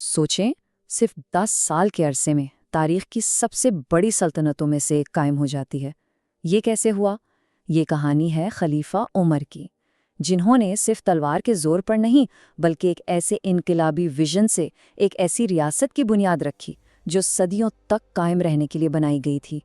सोचें, सिर्फ 10 साल के अरसे में तारीख की सबसे बड़ी सल्तनतों में से एक कायम हो जाती है। ये कैसे हुआ? ये कहानी है खलीफा उमर की, जिन्होंने सिर्फ तलवार के जोर पर नहीं बल्कि एक ऐसे इनकलाबी विजन से एक ऐसी रियासत की बुनियाद रखी जो सदियों तक कायम रहने के लिए बनाई गई थी।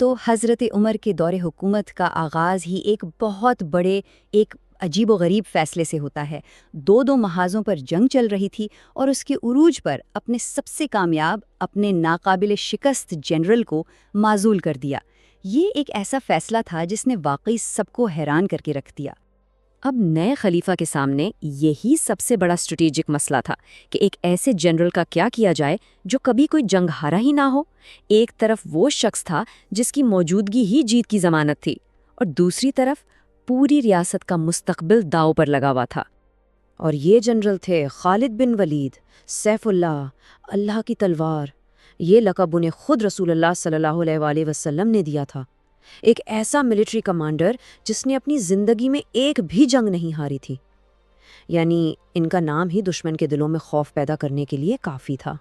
तो हज़रत उमर के दौरे हुकूमत का आगाज़ ही एक बहुत बड़े, एक अजीब व गरीब फ़ैसले से होता है। दो महाज़ों पर जंग चल रही थी और उसके उरूज पर अपने सबसे कामयाब, अपने नाकाबिल शिकस्त जनरल को माज़ूल कर दिया। ये एक ऐसा फ़ैसला था जिसने वाकई सबको हैरान करके रख दिया। अब नए खलीफा के सामने यही सबसे बड़ा स्ट्रेटेजिक मसला था कि एक ऐसे जनरल का क्या किया जाए जो कभी कोई जंग हारा ही ना हो। एक तरफ वो शख्स था जिसकी मौजूदगी ही जीत की जमानत थी, और दूसरी तरफ पूरी रियासत का मुस्तकबिल दांव पर लगा हुआ था। और ये जनरल थे खालिद बिन वलीद, सैफुल्लाह, अल्लाह की तलवार। ये लक़ब उन्हें खुद रसूलुल्लाह सल्लल्लाहु अलैहि वसल्लम ने दिया था। एक ऐसा मिलिट्री कमांडर जिसने अपनी ज़िंदगी में एक भी जंग नहीं हारी थी। यानी इनका नाम ही दुश्मन के दिलों में खौफ पैदा करने के लिए काफ़ी था।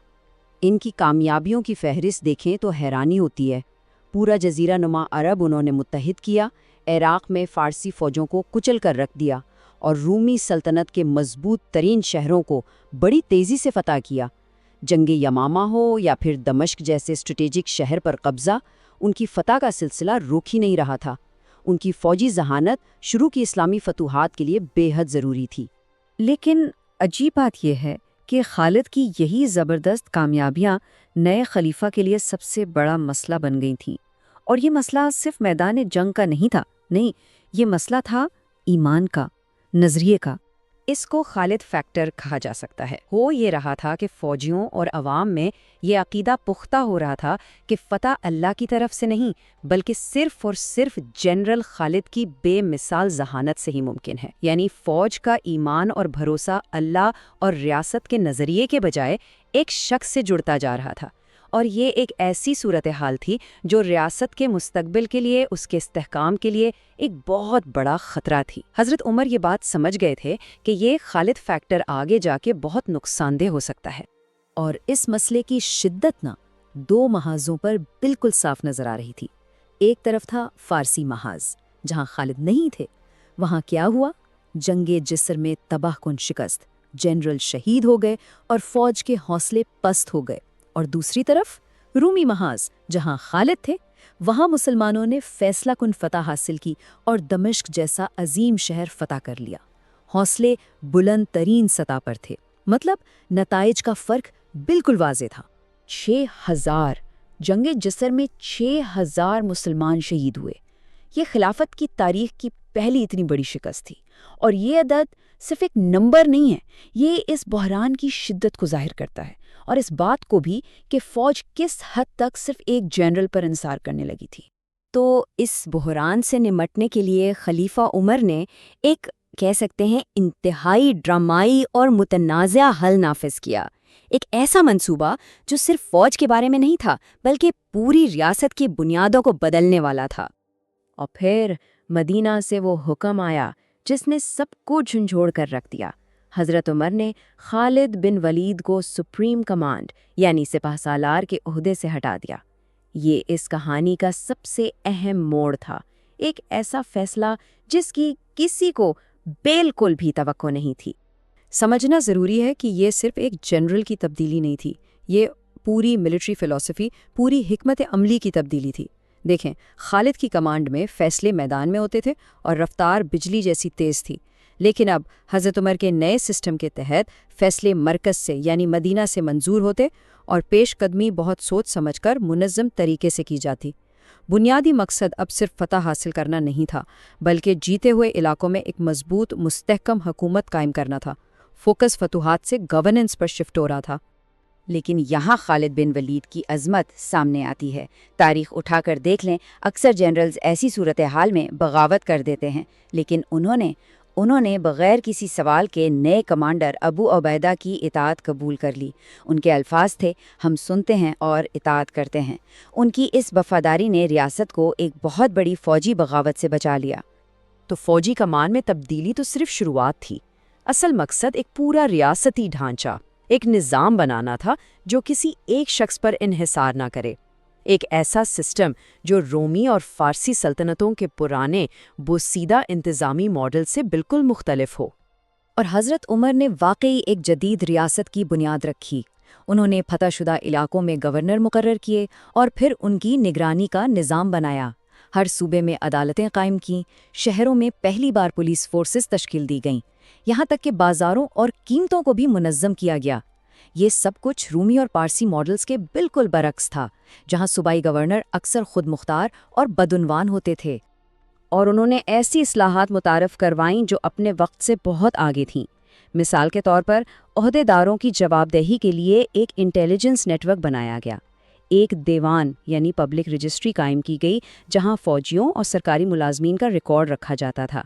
इनकी कामयाबियों की फहरिस्त देखें तो हैरानी होती है। पूरा जजीरा नुमा अरब उन्होंने मुत्तहिद किया, इराक़ में फ़ारसी फ़ौजों को कुचल कर रख दिया और रूमी सल्तनत के मजबूत तरीन शहरों को बड़ी तेज़ी से फ़तह किया। जंग यमामा हो या फिर दमश्क जैसे स्ट्रेटेजिक शहर पर कब्ज़ा, उनकी फ़तह का सिलसिला रुक ही नहीं रहा था। उनकी फ़ौजी जहानत शुरू की इस्लामी फतूहात के लिए बेहद ज़रूरी थी। लेकिन अजीब बात यह है कि खालिद की यही ज़बरदस्त कामयाबियां नए खलीफा के लिए सबसे बड़ा मसला बन गई थीं। और ये मसला सिर्फ मैदान जंग का नहीं था, नहीं, ये मसला था ईमान का, नज़रिए का। इसको खालिद फैक्टर कहा जा सकता है। हो ये रहा था कि फ़ौजियों और अवाम में ये अकीदा पुख्ता हो रहा था कि फ़तह अल्लाह की तरफ से नहीं बल्कि सिर्फ और सिर्फ जनरल खालिद की बेमिसाल जहानत से ही मुमकिन है। यानी फ़ौज का ईमान और भरोसा अल्लाह और रियासत के नज़रिए के बजाय एक शख्स से जुड़ता जा रहा था। और ये एक ऐसी सूरत हाल थी जो रियासत के मुस्तकबिल के लिए, उसके इस्तेहकाम के लिए एक बहुत बड़ा ख़तरा थी। हज़रत उमर ये बात समझ गए थे कि ये खालिद फैक्टर आगे जाके बहुत नुकसानदेह हो सकता है। और इस मसले की शिद्दत ना 2 महाज़ों पर बिल्कुल साफ नज़र आ रही थी। एक तरफ था फ़ारसी महाज़, जहाँ खालिद नहीं थे। वहाँ क्या हुआ? जंगे जिस्र में तबाहकुन शिकस्त, जनरल शहीद हो गए और फ़ौज के हौसले पस्त हो गए। और दूसरी तरफ रूमी महाज, जहां खालिद थे, वहां मुसलमानों ने फैसला कुन फतह हासिल की और दमिश्क जैसा अजीम शहर फतह कर लिया। हौसले बुलंद तरीन सतह पर थे। मतलब नताइज का फर्क बिल्कुल वाज़े था। 6000 जंगे जिस्र में 6000 मुसलमान शहीद हुए। ये खिलाफत की तारीख की पहली इतनी बड़ी शिकस्त थी। और ये अदद सिर्फ एक नंबर नहीं है, ये इस बहरान की शिद्दत को जाहिर करता है और इस बात को भी कि फ़ौज किस हद तक सिर्फ एक जनरल पर इंसार करने लगी थी। तो इस बहरान से निमटने के लिए खलीफा उमर ने एक, कह सकते हैं, इंतहाई ड्रामाई और मुतनाज़ा हल नाफिज किया। एक ऐसा मंसूबा जो सिर्फ फ़ौज के बारे में नहीं था बल्कि पूरी रियासत की बुनियादों को बदलने वाला था। और फिर मदीना से वो हुक्म आया जिसने सबको झंझोड़ कर रख दिया। हज़रत उमर ने खालिद बिन वलीद को सुप्रीम कमांड यानी सिपहसालार के ओहदे से हटा दिया। ये इस कहानी का सबसे अहम मोड़ था। एक ऐसा फैसला जिसकी किसी को बिल्कुल भी तवक्को नहीं थी। समझना ज़रूरी है कि ये सिर्फ एक जनरल की तब्दीली नहीं थी, ये पूरी मिलिट्री फ़िलॉसफ़ी, पूरी हिकमत अमली की तब्दीली थी। देखें, खालिद की कमांड में फ़ैसले मैदान में होते थे और रफ्तार बिजली जैसी तेज़ थी। लेकिन अब हज़रत उमर के नए सिस्टम के तहत फ़ैसले मरकज़ से यानी मदीना से मंजूर होते और पेशकदमी बहुत सोच समझकर मुनज़्ज़म तरीके से की जाती। बुनियादी मकसद अब सिर्फ फ़तह हासिल करना नहीं था बल्कि जीते हुए इलाकों में एक मजबूत मुस्तहकम हुकूमत कायम करना था। फोकस फतूहात से गवर्नेंस पर शिफ्ट हो रहा था। लेकिन यहाँ खालिद बिन वलीद की अज़मत सामने आती है। तारीख़ उठाकर देख लें, अक्सर जनरल्स ऐसी सूरत हाल में बगावत कर देते हैं, लेकिन उन्होंने बग़ैर किसी सवाल के नए कमांडर अबू उबैदा की इताअत कबूल कर ली। उनके अल्फाज थे, हम सुनते हैं और इताअत करते हैं। उनकी इस वफ़ादारी ने रियासत को एक बहुत बड़ी फ़ौजी बगावत से बचा लिया। तो फ़ौजी कमान में तब्दीली तो सिर्फ शुरुआत थी। असल मकसद एक पूरा रियासती ढांचा, ایک نظام بنانا تھا جو کسی ایک شخص پر انحصار نہ کرے، ایک ایسا سسٹم جو رومی اور فارسی سلطنتوں کے پرانے بوسیدہ انتظامی ماڈل سے بالکل مختلف ہو۔ اور حضرت عمر نے واقعی ایک جدید ریاست کی بنیاد رکھی۔ انہوں نے فتح شدہ علاقوں میں گورنر مقرر کیے اور پھر ان کی نگرانی کا نظام بنایا۔ ہر صوبے میں عدالتیں قائم کیں، شہروں میں پہلی بار پولیس فورسز تشکیل دی گئیں، یہاں تک کہ بازاروں اور قیمتوں کو بھی منظم کیا گیا۔ یہ سب کچھ رومی اور پارسی ماڈلز کے بالکل برعکس تھا، جہاں صوبائی گورنر اکثر خود مختار اور بدعنوان ہوتے تھے۔ اور انہوں نے ایسی اصلاحات متعارف کروائیں جو اپنے وقت سے بہت آگے تھیں۔ مثال کے طور پر عہدیداروں کی جواب دہی کے لیے ایک انٹیلیجنس نیٹ ورک بنایا گیا، ایک دیوان یعنی پبلک رجسٹری قائم کی گئی جہاں فوجیوں اور سرکاری ملازمین کا ریکارڈ رکھا جاتا تھا۔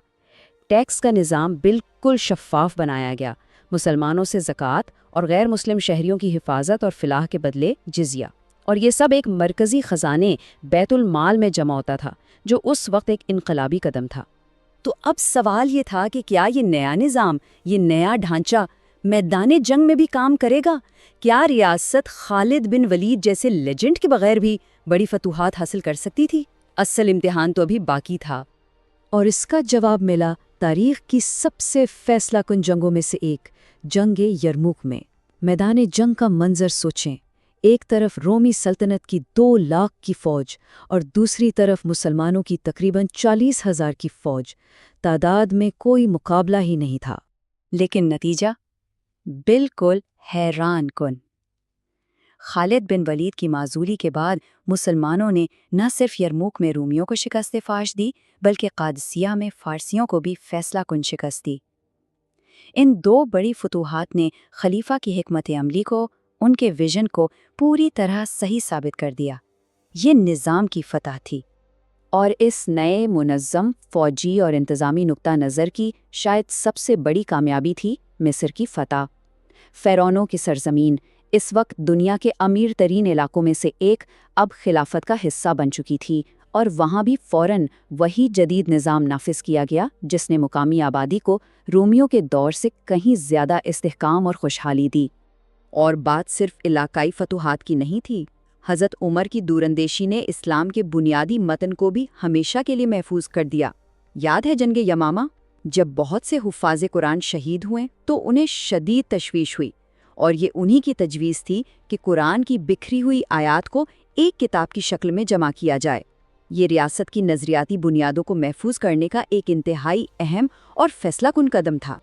ٹیکس کا نظام بالکل شفاف بنایا گیا، مسلمانوں سے زکوٰۃ اور غیر مسلم شہریوں کی حفاظت اور فلاح کے بدلے جزیہ، اور یہ سب ایک مرکزی خزانے بیت المال میں جمع ہوتا تھا، جو اس وقت ایک انقلابی قدم تھا۔ تو اب سوال یہ تھا کہ کیا یہ نیا نظام، یہ نیا ڈھانچہ میدان جنگ میں بھی کام کرے گا؟ کیا ریاست خالد بن ولید جیسے لیجنڈ کے بغیر بھی بڑی فتوحات حاصل کر سکتی تھی؟ اصل امتحان تو ابھی باقی تھا، اور اس کا جواب ملا تاریخ کی سب سے فیصلہ کن جنگوں میں سے ایک، جنگ یرموک میں۔ میدان جنگ کا منظر سوچیں، ایک طرف رومی سلطنت کی 2 لاکھ کی فوج اور دوسری طرف مسلمانوں کی تقریباً 40,000 کی فوج، تعداد میں کوئی مقابلہ ہی نہیں تھا۔ لیکن نتیجہ بالکل حیران کن۔ خالد بن ولید کی معزولی کے بعد مسلمانوں نے نہ صرف یرموک میں رومیوں کو شکست فاش دی، بلکہ قادسیہ میں فارسیوں کو بھی فیصلہ کن شکست دی۔ ان 2 بڑی فتوحات نے خلیفہ کی حکمت عملی کو، ان کے ویژن کو پوری طرح صحیح ثابت کر دیا۔ یہ نظام کی فتح تھی، اور اس نئے منظم فوجی اور انتظامی نقطہ نظر کی شاید سب سے بڑی کامیابی تھی مصر کی فتح۔ فرعونوں کی سرزمین اس وقت دنیا کے امیر ترین علاقوں میں سے ایک اب خلافت کا حصہ بن چکی تھی، اور وہاں بھی فوراً وہی جدید نظام نافذ کیا گیا جس نے مقامی آبادی کو رومیوں کے دور سے کہیں زیادہ استحکام اور خوشحالی دی۔ اور بات صرف علاقائی فتوحات کی نہیں تھی۔ حضرت عمر کی دوراندیشی نے اسلام کے بنیادی متن کو بھی ہمیشہ کے لیے محفوظ کر دیا۔ یاد ہے جنگ یمامہ؟ جب بہت سے حفاظ قرآن شہید ہوئے تو انہیں شدید تشویش ہوئی، اور یہ انہی کی تجویز تھی کہ قرآن کی بکھری ہوئی آیات کو ایک کتاب کی شکل میں جمع کیا جائے۔ یہ ریاست کی نظریاتی بنیادوں کو محفوظ کرنے کا ایک انتہائی اہم اور فیصلہ کن قدم تھا۔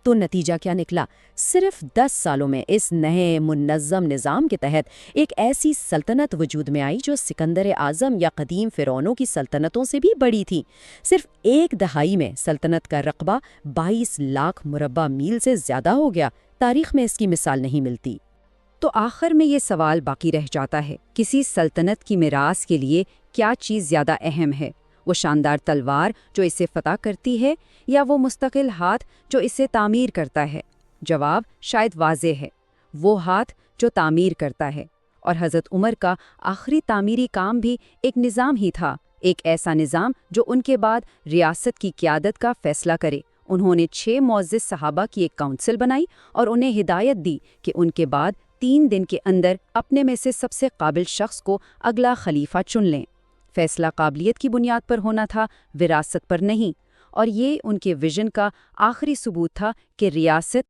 تو نتیجہ کیا نکلا؟ صرف 10 سالوں میں اس نئے منظم نظام کے تحت ایک ایسی سلطنت وجود میں آئی جو سکندر اعظم یا قدیم فرعونوں کی سلطنتوں سے بھی بڑی تھی۔ صرف 1 دہائی میں سلطنت کا رقبہ 22 لاکھ مربع میل سے زیادہ ہو گیا۔ تاریخ میں اس کی مثال نہیں ملتی۔ تو آخر میں یہ سوال باقی رہ جاتا ہے، کسی سلطنت کی میراث کے لیے کیا چیز زیادہ اہم ہے؟ وہ شاندار تلوار جو اسے فتح کرتی ہے، یا وہ مستقل ہاتھ جو اسے تعمیر کرتا ہے؟ جواب شاید واضح ہے، وہ ہاتھ جو تعمیر کرتا ہے۔ اور حضرت عمر کا آخری تعمیری کام بھی ایک نظام ہی تھا، ایک ایسا نظام جو ان کے بعد ریاست کی قیادت کا فیصلہ کرے۔ انہوں نے 6 معزز صحابہ کی ایک کونسل بنائی اور انہیں ہدایت دی کہ ان کے بعد 3 دن کے اندر اپنے میں سے سب سے قابل شخص کو اگلا خلیفہ چن لیں۔ فیصلہ قابلیت کی بنیاد پر ہونا تھا، وراثت پر نہیں، اور یہ ان کے ویژن کا آخری ثبوت تھا کہ ریاست